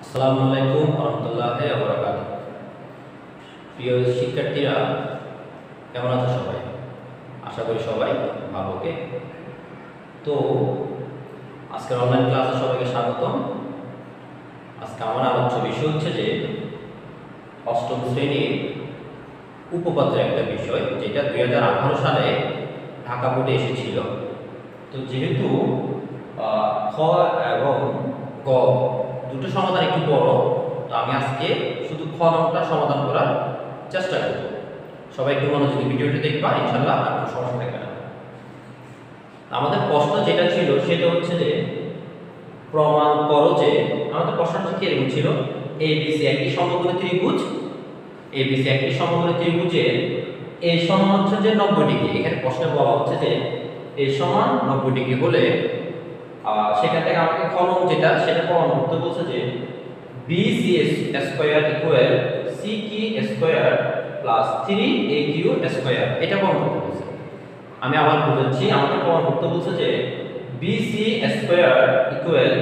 আসসালামু আলাইকুম ওয়া রাহমাতুল্লাহি ওয়া বারাকাতুহু। প্রিয় শিক্ষার্থীরা, কেমন আছো সবাই? আশা করি সবাই ভালো। ওকে, তো আজকের অনলাইন ক্লাসে সবাইকে স্বাগতম। আজকে আমার আলোচ্য বিষয় হচ্ছে যে অষ্টম শ্রেণীর উপপাদ্যের একটা বিষয়, যেটা 2018 সালে ঢাকা বোর্ডে এসেছিল। তো যেহেতু খ এবং গ দুটো সমাধান একটু বড়, তো আমি আজকে শুধু খ নম্বরটা সমাধান করার চেষ্টা করব। সবাই একটু মনোযোগী ভিডিওটি দেখবা, ইনশাআল্লাহ আর কোনো সমস্যা থাকবে না। আমাদের প্রশ্ন যেটা ছিল সেটা হচ্ছে যে প্রমাণ করো যে, আমাদের প্রশ্নটা কি এরকম ছিল, ABC একটি সমকোণী ত্রিভুজ, ABC একটি সমকোণী ত্রিভুজের A সমান হচ্ছে যে 90 ডিগ্রি। এখানে প্রশ্নে বলা হচ্ছে যে A সমান 90 ডিগ্রি হলে সেখান থেকে আমাকে কলম যেটা সেটা প্রমাণ করতে বলছে যে BC square equal CQ square plus 3AQ square, এটা প্রমাণ করতে বলছে। আমি আবার বুঝাচ্ছি, আমাকে প্রমাণ করতে বলছে যে BC square equal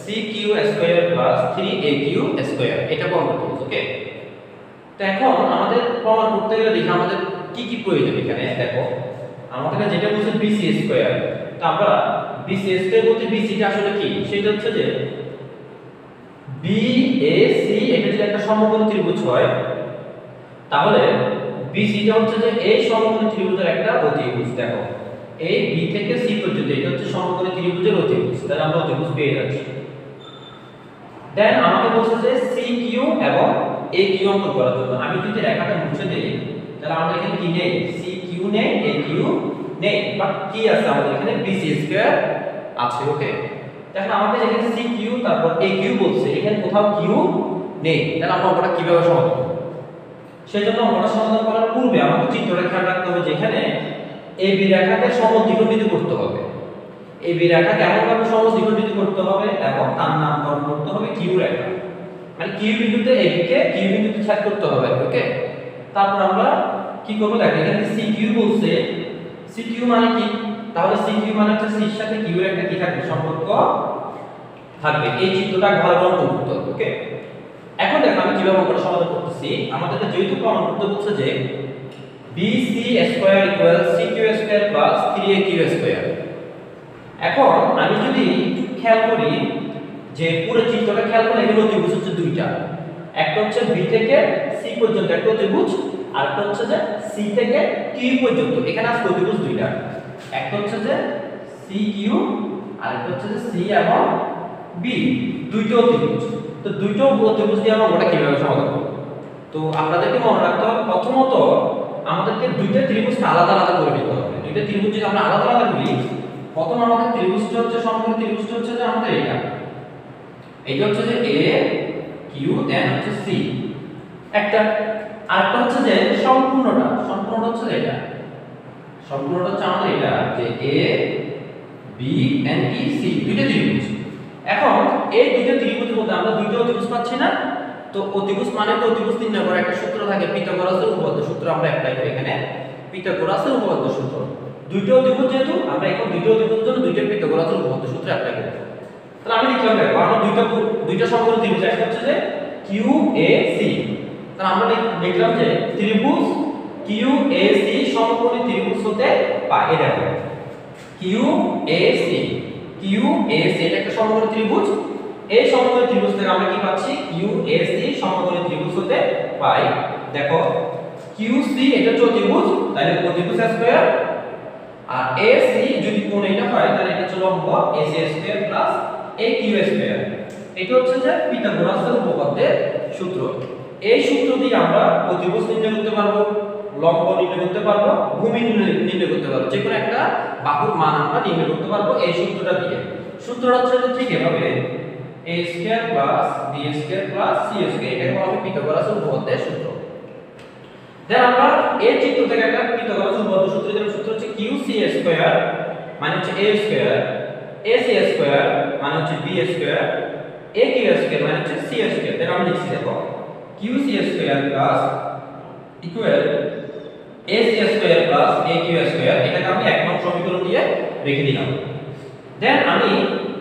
CQ square plus 3AQ square, এটা প্রমাণ করতে বলছে। ওকে, তো এখন আমাদের প্রমাণ করতে গেলে দেখি আমাদের কি কি প্রয়োজন। এখানে দেখো আমাদের যেটা বলছে BC স্কয়ার, তো আমরা BC স্কয়ার বলতে BC টা আসলে কি, সেটা হচ্ছে যে BAC এটা যদি একটা সমকোণী ত্রিভুজ হয়, তাহলে BC টা হচ্ছে যে এই সমকোণী ত্রিভুজের একটা অতিভুজ। দেখো এই B থেকে C পর্যন্ত এটা হচ্ছে সমকোণী ত্রিভুজের অতিভুজ, তাহলে আমরা অতিভুজ পেয়ে যাচ্ছি। দেন আমাকে বলছে যে CQ এবং AQ অঙ্কন করার জন্য আমি যদি রেখাটা মুছে দেই, তাহলে আমরা এখানে কি নেই, CQ নেই, AQ নেই, বাট কি আছে আমাদের এখানে BC স্কয়ার আছে। ওকে, দেখেন আমাদের এখানে CQ তারপর AQ বলছে, এখানে কোথাও Q নেই, তাহলে আমরা অঙ্কটা কিভাবে সমাধান করব? সেজন্য অঙ্কটা সমাধান করার পূর্বে আমাদের চিত্রটা খেয়াল রাখতে হবে, যেখানে AB রেখাকে সমদ্বিখণ্ডিত করতে হবে। AB রেখা কেমন ভাবে সমদ্বিখণ্ডিত করতে হবে এবং তার নামকরণ করতে হবে Q রেখা, মানে Q বিন্দুতে AB কে Q বিন্দুতে ছেদ করতে হবে। ওকে, তারপর আমরা কি করব, দেখো এখানে CQ বলছে, CQ মানে কি, তাহলে CQ মানে হচ্ছে C এর সাথে Q এর একটা কি থাকবে, সম্পর্ক থাকবে। এই চিত্রটা ভালো করে অঙ্কন করতে হবে। ওকে, এখন দেখো আমি কিভাবে অঙ্কটা সমাধান করতেছি। আমাদেরকে যেহেতু প্রমাণ করতে বলছে যে BC square equal CQ square plus 3AQ square, এখন আমি যদি খেয়াল করি যে পুরো চিত্রটা খেয়াল করলে এগুলো অতিভুজ হচ্ছে দুইটা, একটা হচ্ছে B থেকে C পর্যন্ত একটা অতিভুজ, আর একটা হচ্ছে যে C থেকে Q পর্যন্ত, এখানে আছে অতিভুজ দুইটা, একটা হচ্ছে যে CQ আর একটা হচ্ছে যে C এবং B, দুইটা অতিভুজ। তো দুইটা অতিভুজ দিয়ে আমরা ওটা কিভাবে সমাধান করব? তো আপনাদেরকে মনে রাখতে হবে, প্রথমত আমাদেরকে দুইটা ত্রিভুজকে আলাদা আলাদা করে নিতে হবে। দুইটা ত্রিভুজ যদি আমরা আলাদা আলাদা করি, প্রথম আমাদের ত্রিভুজটা হচ্ছে সমকোণী ত্রিভুজটা হচ্ছে যে আমাদের এটা হচ্ছে যে A Q দেন হচ্ছে C একটা, আরেকটা হচ্ছে যে সম্পূর্ণটা হচ্ছে এটা, সম্পূর্ণটা হচ্ছে আমাদের এটা যে A B and E C, দুইটা ত্রিভুজ। এখন এই দুইটা ত্রিভুজের মধ্যে আমরা দুইটা অতিভুজ পাচ্ছি না, তো অতিভুজ মানে তো অতিভুজ নির্ণয় করার একটা সূত্র থাকে, পিথাগোরাসের উপপাদ্য সূত্র আমরা অ্যাপ্লাই করি এখানে, পিথাগোরাসের উপপাদ্য সূত্র। দুইটা অতিভুজ যেহেতু আমরা এখন দুইটা অতিভুজের জন্য দুইটা পিথাগোরাসের উপপাদ্য সূত্র অ্যাপ্লাই করব। তাহলে আমি লিখলাম, দেখো আমরা দুইটা সমকোণী ত্রিভুজ, একটা হচ্ছে যে QAC, তাহলে আমরা লিখলাম যে ত্রিভুজ QAC সমকোণী ত্রিভুজ হতে পারে। দেখো QAC এটা একটা সমকোণী ত্রিভুজ, এই সমকোণী ত্রিভুজ থেকে আমরা কি পাচ্ছি, QAC সমকোণী ত্রিভুজ হতে পাই। দেখো QC এটা চতুর্ভুজ, তাহলে প্রতিভুজ স্কয়ার, আর AC যদি কোণ এটা হয় তাহলে এটা হচ্ছে লম্ব AC square plus AQ square. এটা হচ্ছে যে পিথাগোরাসের উপপাদ্যের সূত্র। এই সূত্র দিয়ে আমরা প্রতিভুজ নির্ণয় করতে পারবো, লম্ব নির্ণয় করতে পারবো, ভূমি নির্ণয় করতে পারবো, যে কোনো একটা বাহুর মান আমরা নির্ণয় করতে পারবো এই সূত্রটা দিয়ে। সূত্রটা হচ্ছে যে ঠিক এভাবে a square plus b square plus c square, এটাকে বলা হয় পিথাগোরাসের উপপাদ্যের সূত্র। দেন আমরা এই চিত্র থেকে একটা পিথাগোরাসের উপপাদ্য সূত্র, যেটা সূত্র হচ্ছে QC স্কয়ার মানে হচ্ছে a স্কয়ার, AC স্কয়ার মানে হচ্ছে b স্কয়ার, AQ স্কয়ার মানে হচ্ছে c স্কয়ার। তাহলে আমরা লিখছি, দেখো QC square plus equal AC square plus AQ square, এটাকে আমি এক নং সমীকরণ দিয়ে রেখে দিলাম। দেন আমি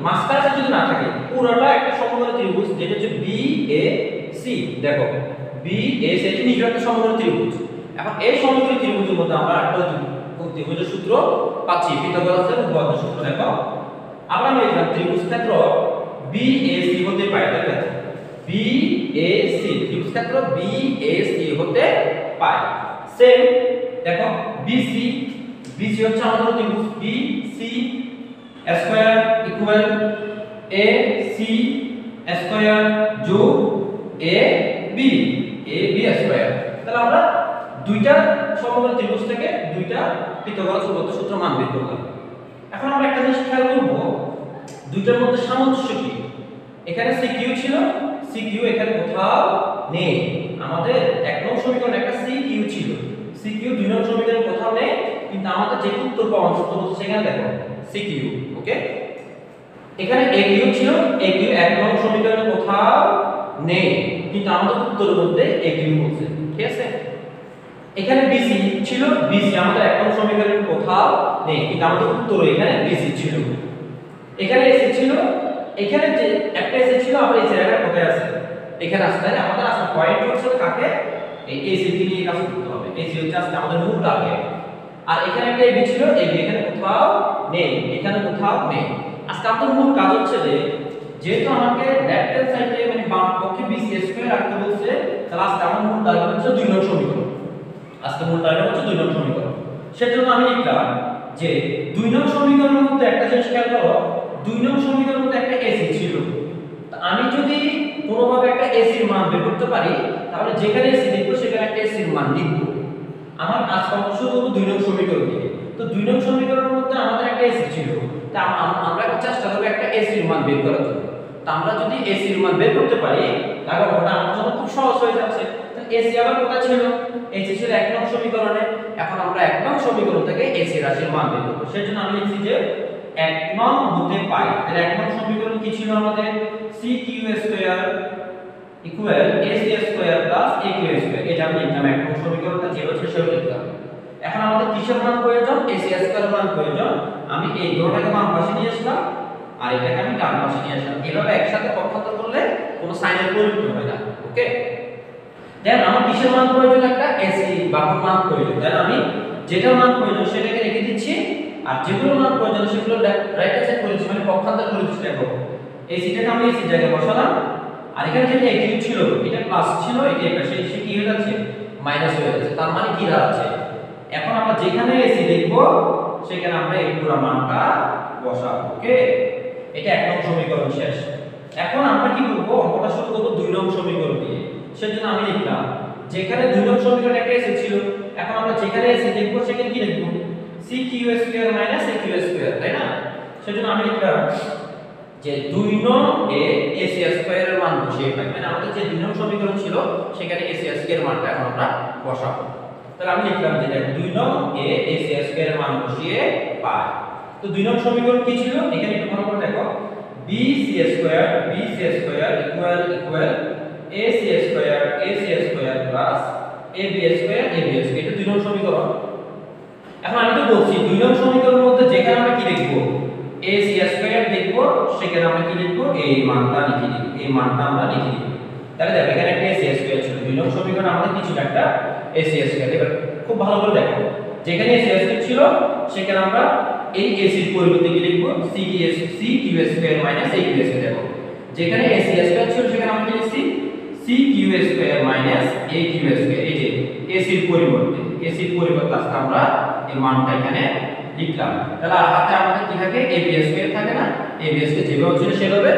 মাঝখানে যদি না থাকে পুরোটা একটা সমকোণী ত্রিভুজ যেটা হচ্ছে BAC দেখো BAC এটি নিজে একটা সমকোণী ত্রিভুজ এখন এই সমকোণী ত্রিভুজের মধ্যে আমরা একটা ত্রিভুজের সূত্র পাচ্ছি পিথাগোরাসের উপপাদ্য সূত্র দেখো আমরা আমি লিখলাম ত্রিভুজ ক্ষেত্র BAC হতে পায় দেখো BAC ত্রিভুজ ক্ষেত্র BAC হতে পায় সেম দেখো BC হচ্ছে আমাদের ত্রিভুজ BC square equal AC square যোগ AB স্কয়ার তাহলে আমরা দুইটা সমকোণী ত্রিভুজ থেকে দুইটা পিথাগোরাস উপপাদ্য সূত্র মান বের করলাম এখন আমরা একটা জিনিস খেয়াল করব দুইটার মধ্যে সামঞ্জস্য কি এখানে CQ ছিল CQ এখানে কোথাও নেই আমাদের এক নং সমীকরণ একটা CQ ছিল CQ দুই নং সমীকরণে কোথাও নেই কিন্তু আমাদের যে উত্তর পাওয়ার সূত্র হচ্ছে সেখানে দেখো CQ ওকে এখানে AQ ছিল AQ এক নং সমীকরণে কোথাও নেই কিন্তু আমাদের উত্তরের মধ্যে AQ বলছে ঠিক আছে এখানে BC ছিল BC আমাদের এক নং সমীকরণে কোথাও নেই কিন্তু আমাদের উত্তর এখানে BC ছিল এখানে AC ছিল এখানে যে একটা AC ছিল আবার এই জায়গাটা কোথায় আছে এখানে আছে তাই না আমাদের আসলে পয়েন্ট হচ্ছে কাকে এই AC কে নিয়ে কাজ করতে হবে AC হচ্ছে আসলে আমাদের মূল টার্গেট আর এখানে একটা AB ছিল AB এখানে কোথাও নেই এখানে কোথাও নেই আজকে আমাদের মূল কাজ হচ্ছে যে যেহেতু আমাকে লেফট হ্যান্ড সাইডে মানে বাম পক্ষে BC স্কয়ার রাখতে বলছে তাহলে আজকে আমার মূল টার্গেট হচ্ছে 2 নং সমীকরণ আজকে মূল টার্গেট হচ্ছে 2 নং সমীকরণ সেজন্য আমি লিখলাম যে 2 নং সমীকরণের মধ্যে একটা জিনিস খেয়াল করো 2 নং সমীকরণের মধ্যে একটা AC ছিল আমি যদি কোনোভাবে একটা AC এর মান বের করতে পারি তাহলে যেখানে AC লিখবো সেখানে একটা AC এর মান লিখবো আমার কাজ শুরু করব 2 নং সমীকরণ দিয়ে তো 2 নং সমীকরণের মধ্যে আমাদের একটা AC ছিল তা আমরা চেষ্টা করব একটা AC এর মান বের করার জন্য তা আমরা যদি AC এর মান বের করতে পারি তাহলে ওটা আমাদের জন্য খুব সহজ হয়ে যাচ্ছে তাহলে AC আবার কোথায় ছিল AC ছিল 1 নং সমীকরণে এখন আমরা 1 নং সমীকরণ থেকে AC রাশির মান বের করব সেজন্য আমি লিখছি যে 1 নং হতে পাই তাহলে 1 নং সমীকরণ কি ছিল আমাদের CQ square equal AC square plus AQ square এটা আমি লিখলাম 1 নং সমীকরণটা যেভাবে ছিল সেভাবে লিখলাম এখন আমাদের কিসের মান প্রয়োজন AC স্কয়ার মান প্রয়োজন আমি এই দুটোটাকে বাম পাশে নিয়ে আসলাম আর এটাকে আমি ডান পাশে নিয়ে আসলাম এভাবে একসাথে পক্ষান্তর করলে কোনো সাইনের পরিবর্তন হয় না ওকে দেন আমার কিসের মান প্রয়োজন একটা AC বাহুর মান প্রয়োজন দেন আমি যেটা মান প্রয়োজন সেটাকে রেখে দিচ্ছি আর যেগুলো মান প্রয়োজন সেগুলো রাইট হ্যান্ড সাইড করেছি মানে পক্ষান্তর করে দিচ্ছি দেখো ACটাকে আমি AC জায়গায় বসালাম আর এখানে যেটা AQ ছিল এটা প্লাস ছিল এটা এই পাশে এসে কি হয়ে যাচ্ছে মাইনাস হয়ে যাচ্ছে তার মানে কি দাঁড়াচ্ছে এখন আমরা যেখানে AC লিখব সেখানে আমরা এই পুরো মানটা বসাবো ওকে এটা 1 নং সমীকরণ শেষ এখন আমরা কি করব অঙ্কটা শুরু করব 2 নং সমীকরণ দিয়ে সেজন্য আমি লিখলাম যেখানে 2 নং সমীকরণে একটা AC ছিল এখন আমরা যেখানে AC লিখব সেখানে কি লিখব CQ square minus AQ square তাই না সেজন্য আমি লিখলাম যে 2 নং এ AC স্কয়ারের মান বসিয়ে পাই মানে আমাদের যে 2 নং সমীকরণ ছিল সেখানে AC স্কয়ারের মানটা এখন আমরা বসাবো তাহলে আমি লিখলাম যে 2 নং এ AC স্কয়ারের মান বসিয়ে পাই তো 2 নং সমীকরণ কি ছিল এখানে একটু ভালো করে দেখো BC square equal AC square plus AB square এটা 2 নং সমীকরণ এখন আমি তো বলছি 2 নং সমীকরণের মধ্যে যেখানে আমরা কি লিখব AC স্কয়ার লিখব সেখানে আমরা কি লিখব এই মানটা লিখে দিব এই মানটা আমরা লিখে দিব তাহলে দেখো এখানে একটা AC স্কয়ার ছিল 2 নং সমীকরণে আমাদের কি ছিল একটা AC স্কয়ার এবার খুব ভালো করে দেখো যেখানে AC স্কয়ার ছিল সেখানে আমরা এই AC এর পরিবর্তে কি লিখব CQ square minus AQ square দেখো যেখানে AC স্কয়ার ছিল সেখানে আমরা কি লিখছি CQ square minus AQ square এই যে AC এর পরিবর্তে আজকে আমরা এই মানটা এখানে লিখলাম তাহলে আর হাতে আমাদের কি থাকে AB স্কয়ার থাকে না AB স্কয়ার যেভাবে ছিল সেভাবে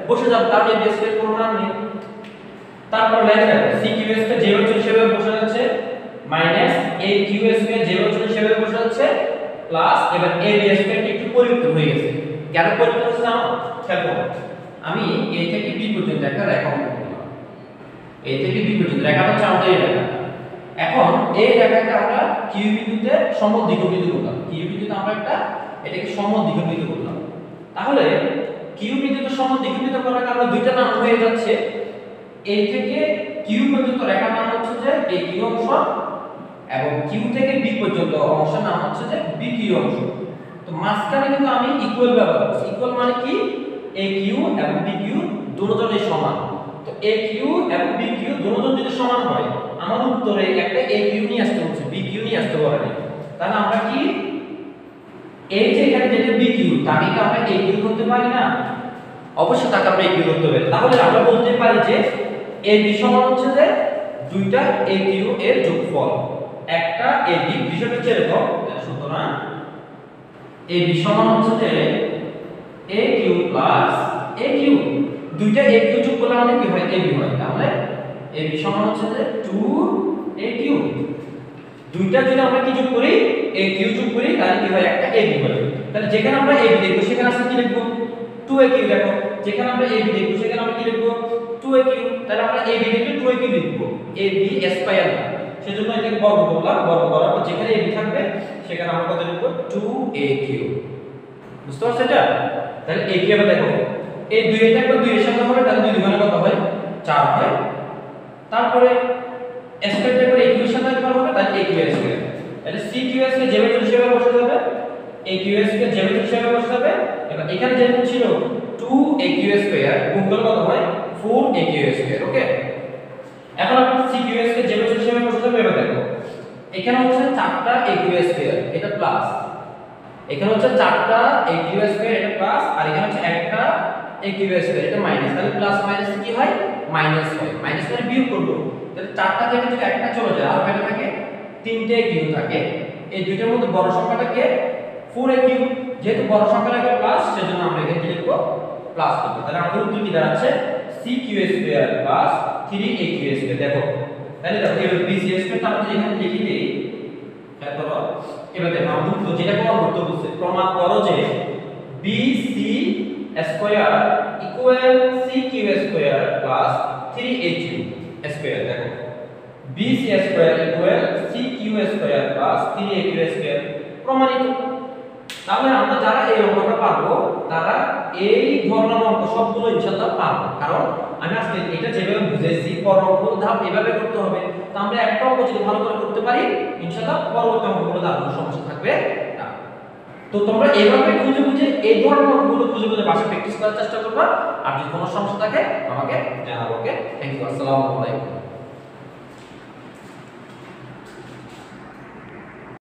বসে যাবে কারণ AB স্কয়ার কোনো মান নেই তারপর লেখা যাবে CQ স্কয়ার যেভাবে ছিল সেভাবে বসে যাচ্ছে মাইনাস AQ স্কয়ার যেভাবে ছিল সেভাবে বসে যাচ্ছে প্লাস এবার AB স্কয়ারটি একটু পরিবর্তন হয়ে গেছে কেন পরিবর্তন হচ্ছে জানো খেয়াল করো আমি A থেকে B পর্যন্ত একটা রেখা অঙ্কন করলাম A থেকে B পর্যন্ত রেখাটা হচ্ছে আমাদের এই রেখা এখন এই রেখাকে আমরা Q বিন্দুতে সমদ্বিখণ্ডিত করলাম Q বিন্দুতে আমরা একটা এটাকে সমদ্বিখণ্ডিত করলাম তাহলে Q বিন্দুতে সমদ্বিখণ্ডিত করার কারণে দুইটা নাম হয়ে যাচ্ছে A থেকে Q পর্যন্ত রেখার নাম হচ্ছে যে AQ অংশ এবং Q থেকে B পর্যন্ত অংশের নাম হচ্ছে যে BQ অংশ তো মাঝখানে কিন্তু আমি ইকুয়াল ব্যবহার করছি ইকুয়াল মানে কি AQ এবং BQ দুটোজনই সমান। তো AQ এবং BQ দুটোজন যদি সমান হয়, আমার উত্তরে একটা AQ নিয়ে আসতে হচ্ছে, BQ নিয়ে আসতে পারে না। তাহলে আমরা কি এই যে এখানে যেটা BQ তাকে কি আমরা AQ ধরতে পারি না? অবশ্যই তাকে আমরা AQ ধরতে পারি। তাহলে আমরা বলতে পারি যে AB সমান হচ্ছে যে দুইটা AQ এর যোগফল। একটা AB বিষয়টা হচ্ছে এরকম, সুতরাং AB সমান হচ্ছে যে AQ প্লাস AQ, দুইটা AQ যোগ করলে আমাদের কি হয় AB হয়। তাহলে AB সমান হচ্ছে যে 2AQ, দুইটা যদি আমরা কি যোগ করি AQ যোগ করি তাহলে কি হয় একটা AB হয়। তাহলে যেখানে আমরা AB দেখব সেখানে আসলে কি লিখব 2AQ। দেখো যেখানে আমরা AB দেখব সেখানে আমরা কি লিখব 2AQ। তাহলে আমরা AB দেখলে 2AQ লিখব, AB স্কয়ার না, সেজন্য এটাকে বর্গ করলাম, বর্গ করার পর যেখানে AB থাকবে সেখানে আমরা কত লিখব 2AQ। বুঝতে পারছো এটা? তাহলে AQ এবার দেখো এই 2 এটা একবার 2 এর সাথে হবে, তাহলে 2 দুগুণে কত হয় 4 হয়। তারপরে স্কয়ারটা একবার AQ এর সাথে একবার হবে, তাহলে AQ স্কয়ার। তাহলে CQS কে জ্যামিতি হিসেবে বসাতে হবে, AQS কে জ্যামিতি হিসেবে বসাতে হবে। এবার এখানে যেমন ছিল 2AQ স্কয়ার গুণ করলে কত হয় 4AQ স্কয়ার। ওকে, এখন আমরা CQS কে জ্যামিতি হিসেবে বসাতে হবে। এবার দেখো এখানে হচ্ছে 4টা AQ স্কয়ার, এটা প্লাস, এখানে হচ্ছে 4টা AQ স্কয়ার, এটা প্লাস, আর এখানে হচ্ছে একটা AQ স্কয়ার, এটা মাইনাস। তাহলে প্লাস মাইনাস কি হয় মাইনাস হয়, মাইনাস মানে বিয়োগ করব। তাহলে 4টা থেকে যদি একটা চলে যায় আর কয়টা থাকে 3টে AQ থাকে। এই দুইটার মধ্যে বড় সংখ্যাটা কে 4AQ, যেহেতু বড় সংখ্যাটা একটা প্লাস সেজন্য আমরা এখানে লিখব প্লাস করব। তাহলে আমাদের উত্তর কি দাঁড়াচ্ছে CQ square plus 3AQ square. দেখো তাহলে দেখো এবার BC স্কয়ারটা আমরা এখানে লিখে দেই। তারপর এবার দেখো আমরা উত্তর যেটা প্রমাণ করতে বলছে, প্রমাণ করো যে BC square equal CQ square plus 3AQ square. দেখো BC square equal CQ square plus 3AQ square প্রমাণিত। তাহলে আমরা যারা এই অঙ্কটা পারবো তারা এই ধরনের অঙ্ক সবগুলো ইনশাআল্লাহ পারবো, কারণ আমি আজকে এটা যেভাবে বুঝাইছি পরবর্তী ধাপ এভাবে করতে হবে। তো আমরা একটা অঙ্ক যদি ভালো করে করতে পারি ইনশাআল্লাহ পরবর্তী অঙ্কগুলো আর কোনো সমস্যা থাকবে না। তো তোমরা এইভাবে খুঁজে খুঁজে এই ধরনের অঙ্কগুলো খুঁজে খুঁজে বাসায় প্র্যাকটিস করার চেষ্টা করবা। আর যদি কোনো সমস্যা থাকে আমাকে জানাবো। ওকে, থ্যাংক ইউ, আসসালামু আলাইকুম।